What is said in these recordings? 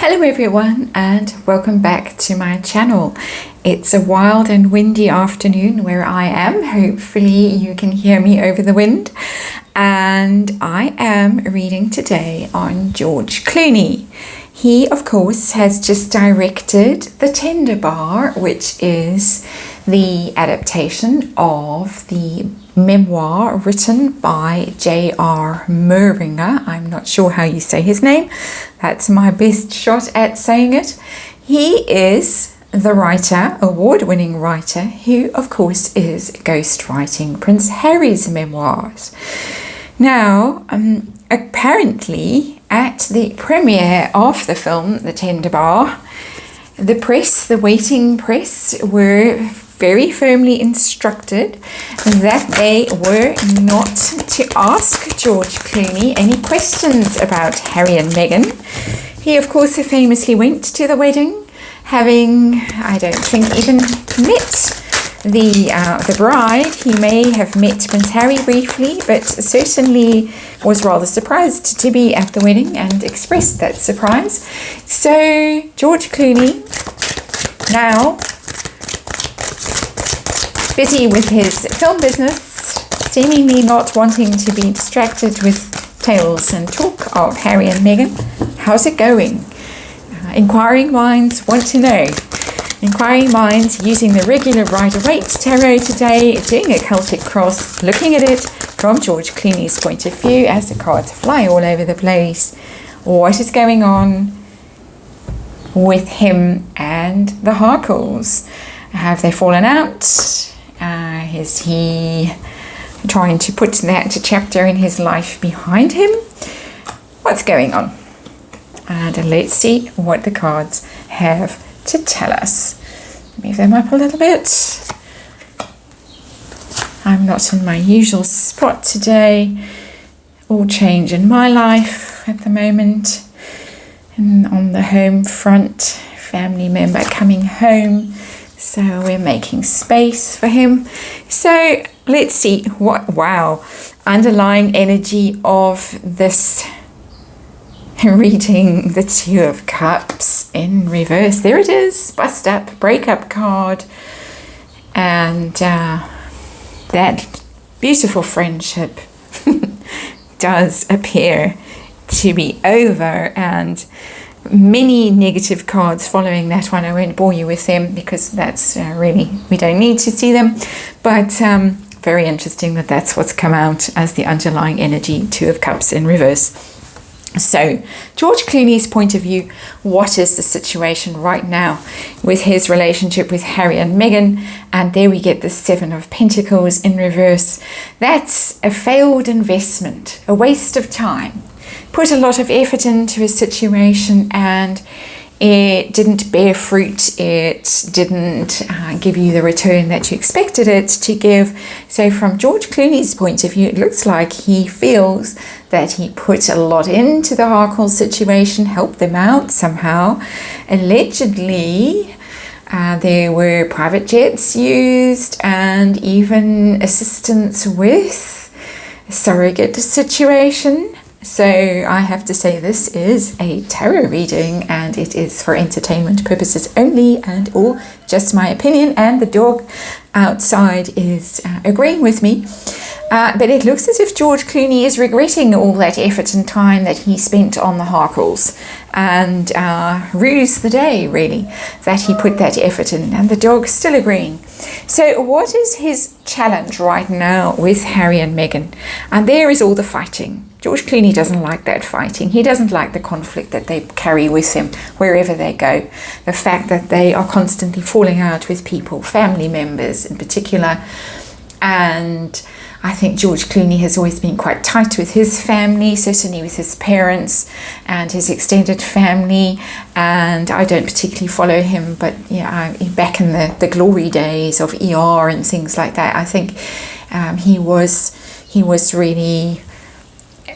Hello everyone and welcome back to my channel. It's a wild and windy afternoon where I am. Hopefully you can hear me over the wind. And I am reading today on George Clooney. He, of course, has just directed The Tender Bar, which is the adaptation of the memoir written by J.R. Muringer. I'm not sure how you say his name. That's my best shot at saying it. He is the writer, award-winning writer, who, of course, is ghostwriting Prince Harry's memoirs. Now, apparently, at the premiere of the film, The Tender Bar, the waiting press, were very firmly instructed that they were not to ask George Clooney any questions about Harry and Meghan. He, of course, famously went to the wedding, having, I don't think, even met the bride. He may have met Prince Harry briefly, but certainly was rather surprised to be at the wedding and expressed that surprise. So George Clooney, now busy with his film business, seemingly not wanting to be distracted with tales and talk of Harry and Meghan. How's it going? Inquiring minds want to know. Inquiring minds using the regular Rider-Waite tarot today, doing a Celtic cross, looking at it from George Clooney's point of view as the cards fly all over the place. What is going on with him and the Harkles? Have they fallen out? Is he trying to put that chapter in his life behind him? What's going on? And let's see what the cards have to tell us. Move them up a little bit. I'm not in my usual spot today. All change in my life at the moment. And on the home front, family member coming home. So we're making space for him. So let's see what, underlying energy of this reading, the Two of Cups in reverse. There it is, bust up, breakup card. And that beautiful friendship does appear to be over, and many negative cards following that one. I won't bore you with them because that's really, we don't need to see them. But very interesting that that's what's come out as the underlying energy, Two of Cups in reverse. So, George Clooney's point of view, what is the situation right now with his relationship with Harry and Meghan? And there we get the Seven of Pentacles in reverse. That's a failed investment, a waste of time. Put a lot of effort into a situation and it didn't bear fruit. It didn't give you the return that you expected it to give. So from George Clooney's point of view, it looks like he feels that he put a lot into the Harkle situation, helped them out somehow. Allegedly, there were private jets used and even assistance with a surrogate situation. So I have to say this is a tarot reading and it is for entertainment purposes only and all just my opinion, and the dog outside is agreeing with me. But it looks as if George Clooney is regretting all that effort and time that he spent on the Harkles, and rues the day really that he put that effort in, and the dog's still agreeing. So what is his challenge right now with Harry and Meghan? And there is all the fighting. George Clooney doesn't like that fighting. He doesn't like the conflict that they carry with him wherever they go. The fact that they are constantly falling out with people, family members in particular. And I think George Clooney has always been quite tight with his family, certainly with his parents and his extended family. And I don't particularly follow him, but yeah, back in the glory days of ER and things like that, I think he was really...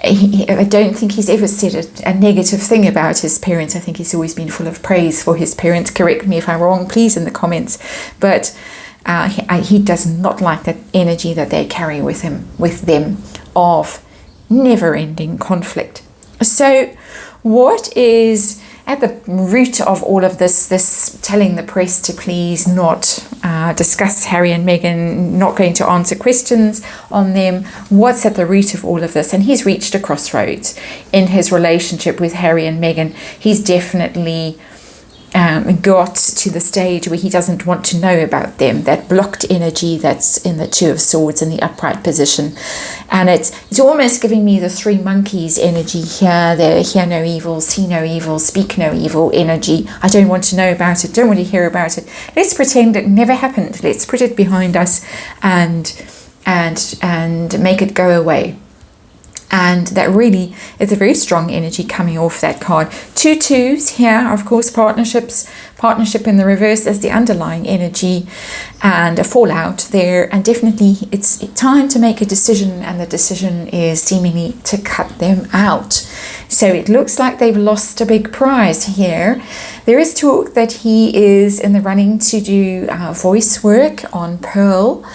I don't think he's ever said a negative thing about his parents. I think he's always been full of praise for his parents. Correct me if I'm wrong, please, in the comments. But he does not like that energy that they carry with them of never-ending conflict. So what is at the root of all of this telling the press to please not discuss Harry and Meghan, not going to answer questions on them, what's at the root of all of this? And he's reached a crossroads in his relationship with Harry and Meghan. He's definitely got to the stage where he doesn't want to know about them, that blocked energy that's in the Two of Swords in the upright position. And it's almost giving me the three monkeys energy here. The hear no evil, see no evil, speak no evil energy. I don't want to know about it, don't want to hear about it. Let's pretend it never happened. Let's put it behind us and make it go away. And that really is a very strong energy coming off that card. 2 twos here, of course, partnership in the reverse as the underlying energy, and a fallout there. And definitely it's time to make a decision, and the decision is seemingly to cut them out. So it looks like they've lost a big prize here. There is talk that he is in the running to do voice work on Pearl.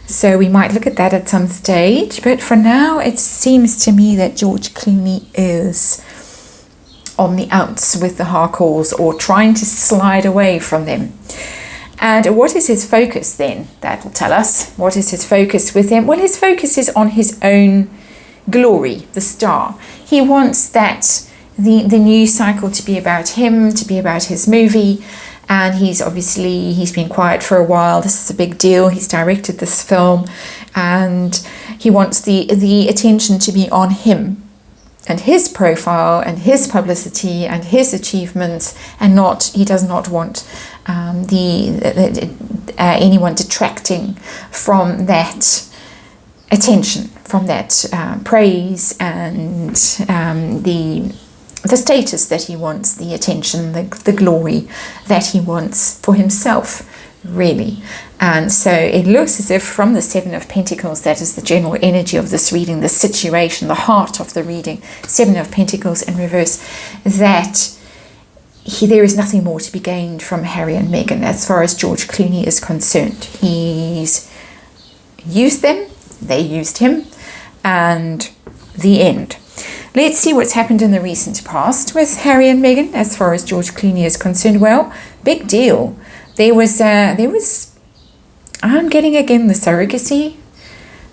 So we might look at that at some stage. But for now, it seems to me that George Clooney is on the outs with the Harcourts, or trying to slide away from them. And what is his focus then? That will tell us. What is his focus with them? Well, his focus is on his own glory, the star. He wants that the news cycle to be about him, to be about his movie. And he's been quiet for a while. This is a big deal. He's directed this film, and he wants the attention to be on him and his profile and his publicity and his achievements, and he does not want anyone detracting from that attention, from that praise and the status that he wants, the attention, the glory that he wants for himself, really. And so it looks as if from the Seven of Pentacles, that is the general energy of this reading, the situation, the heart of the reading, Seven of Pentacles in reverse, that there is nothing more to be gained from Harry and Meghan as far as George Clooney is concerned. He's used them, they used him, and the end. Let's see what's happened in the recent past with Harry and Meghan as far as George Clooney is concerned. Well, big deal. There was I'm getting again the surrogacy.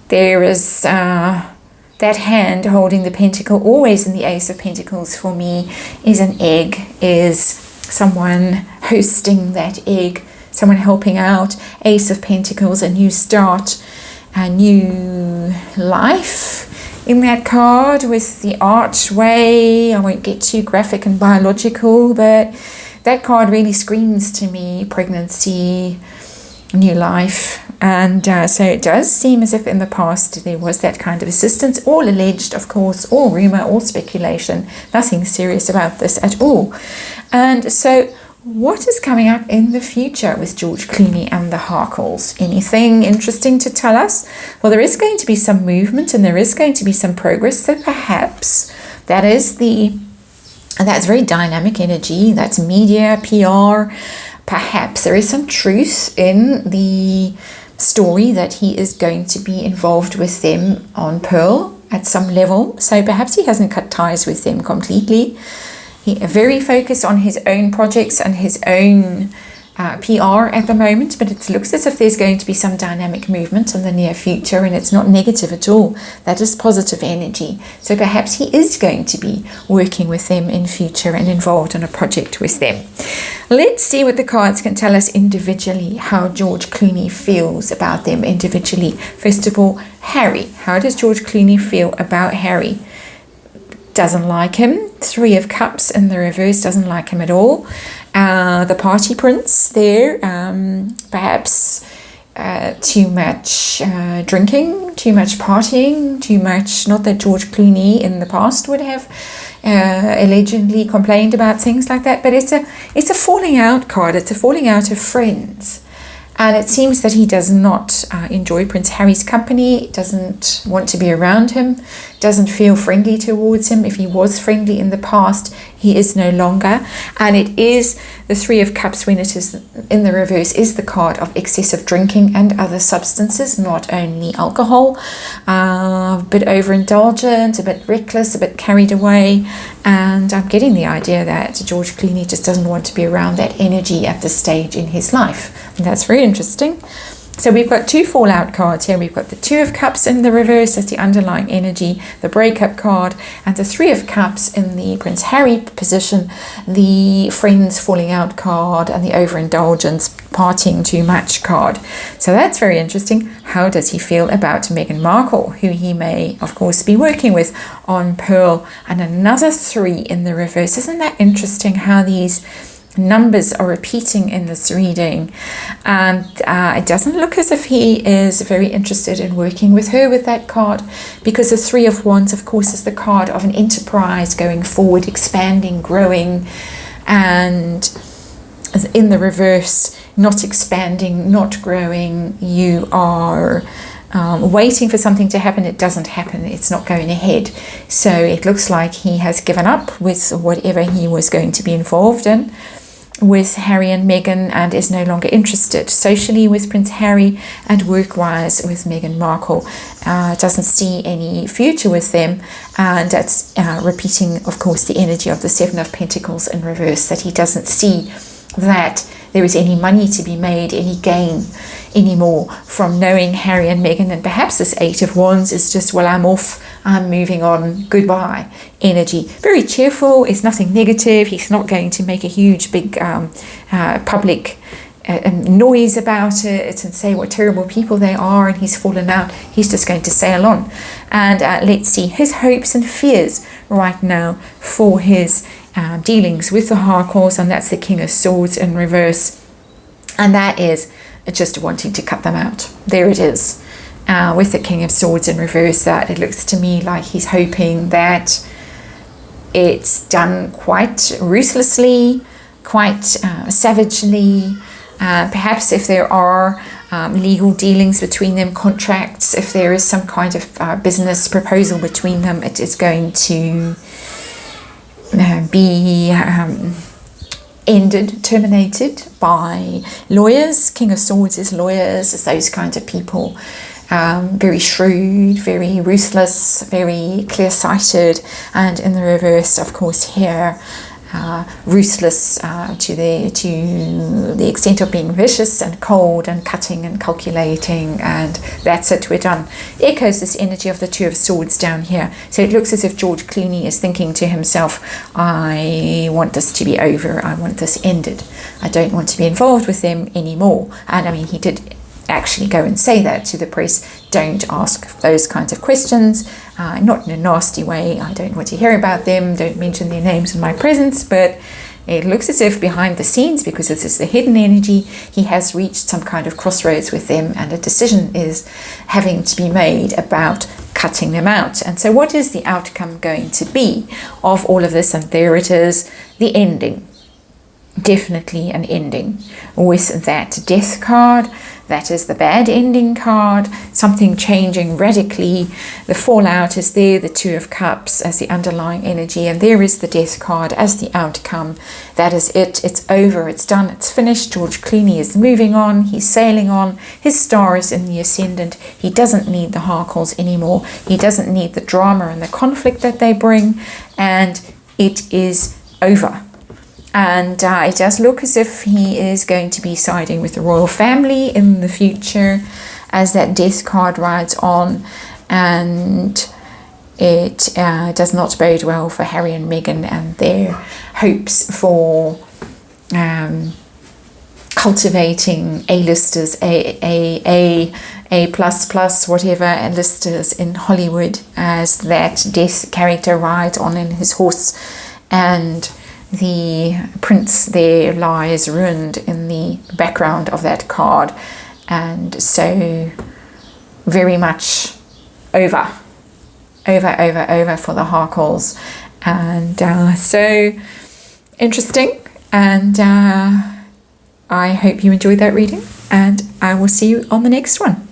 There is that hand holding the pentacle, always in the Ace of Pentacles for me, is an egg, is someone hosting that egg, someone helping out. Ace of Pentacles, a new start, a new life. In that card with the archway, I won't get too graphic and biological, but that card really screams to me pregnancy, new life. And so it does seem as if in the past there was that kind of assistance, all alleged, of course, all rumor, all speculation, nothing serious about this at all. And so what is coming up in the future with George Clooney and the Harcourts? Anything interesting to tell us? Well, there is going to be some movement and there is going to be some progress. So perhaps that's very dynamic energy. That's media, PR. Perhaps there is some truth in the story that he is going to be involved with them on Pearl at some level. So perhaps he hasn't cut ties with them completely. He very focused on his own projects and his own PR at the moment, but it looks as if there's going to be some dynamic movement in the near future, and it's not negative at all. That is positive energy. So perhaps he is going to be working with them in future and involved in a project with them. Let's see what the cards can tell us individually, how George Clooney feels about them individually. First of all, Harry. How does George Clooney feel about Harry? Doesn't like him. Three of Cups in the reverse, doesn't like him at all. The party prince there, perhaps too much drinking, too much partying, too much, not that George Clooney in the past would have allegedly complained about things like that, but it's a falling out card. It's a falling out of friends. And it seems that he does not enjoy Prince Harry's company, doesn't want to be around him, doesn't feel friendly towards him. If he was friendly in the past, he is no longer. And it is the Three of Cups, when it is in the reverse, is the card of excessive drinking and other substances, not only alcohol. A bit overindulgent, a bit reckless, a bit carried away. And I'm getting the idea that George Clooney just doesn't want to be around that energy at this stage in his life. And that's very interesting. So we've got two fallout cards here. We've got the Two of Cups in the reverse as the underlying energy, the breakup card, and the Three of Cups in the Prince Harry position, the friends falling out card, and the overindulgence, partying too much card. So that's very interesting. How does he feel about Meghan Markle, who he may, of course, be working with on Pearl, and another 3 in the reverse? Isn't that interesting how these numbers are repeating in this reading? And it doesn't look as if he is very interested in working with her with that card, because the Three of Wands, of course, is the card of an enterprise going forward, expanding, growing, and in the reverse, not expanding, not growing. You are waiting for something to happen. It doesn't happen. It's not going ahead. So it looks like he has given up with whatever he was going to be involved in with Harry and Meghan, and is no longer interested socially with Prince Harry, and work-wise with Meghan Markle. Doesn't see any future with them, and that's repeating, of course, the energy of the Seven of Pentacles in reverse, that he doesn't see that there is any money to be made, any gain anymore from knowing Harry and Meghan. And perhaps this Eight of Wands is just, well, I'm off, I'm moving on, goodbye energy. Very cheerful, it's nothing negative. He's not going to make a huge big public noise about it and say what terrible people they are and he's fallen out. He's just going to sail on. And let's see his hopes and fears right now for his dealings with the Harkles, and that's the King of Swords in reverse, and that is just wanting to cut them out. There it is, with the King of Swords in reverse. That it looks to me like he's hoping that it's done quite ruthlessly, quite savagely. Perhaps if there are legal dealings between them, contracts, if there is some kind of business proposal between them, it is going to be ended, terminated by lawyers. King of Swords is lawyers, is those kinds of people. Very shrewd, very ruthless, very clear-sighted, and in the reverse, of course, here, ruthless to the extent of being vicious and cold and cutting and calculating, and that's it, we're done. Echoes this energy of the Two of Swords down here. So it looks as if George Clooney is thinking to himself, I want this to be over, I want this ended, I don't want to be involved with them anymore. And I mean, he did actually go and say that to the press. Don't ask those kinds of questions, not in a nasty way. I don't want to hear about them, don't mention their names in my presence. But it looks as if behind the scenes, because this is the hidden energy, he has reached some kind of crossroads with them, and a decision is having to be made about cutting them out. And so what is the outcome going to be of all of this? And there it is, the ending. Definitely an ending with that Death card. That is the bad ending card, something changing radically. The fallout is there, the Two of Cups as the underlying energy, and there is the Death card as the outcome. That is it, it's over, it's done, it's finished. George Clooney is moving on, he's sailing on, his star is in the ascendant. He doesn't need the Harkles anymore, he doesn't need the drama and the conflict that they bring, and it is over. And it does look as if he is going to be siding with the royal family in the future as that Death card rides on, and it does not bode well for Harry and Meghan and their hopes for cultivating A-listers, A++, whatever, and listers in Hollywood as that Death character rides on in his horse, and the prince there lies ruined in the background of that card. And so very much over for the Harkles. And so interesting, and I hope you enjoyed that reading, and I will see you on the next one.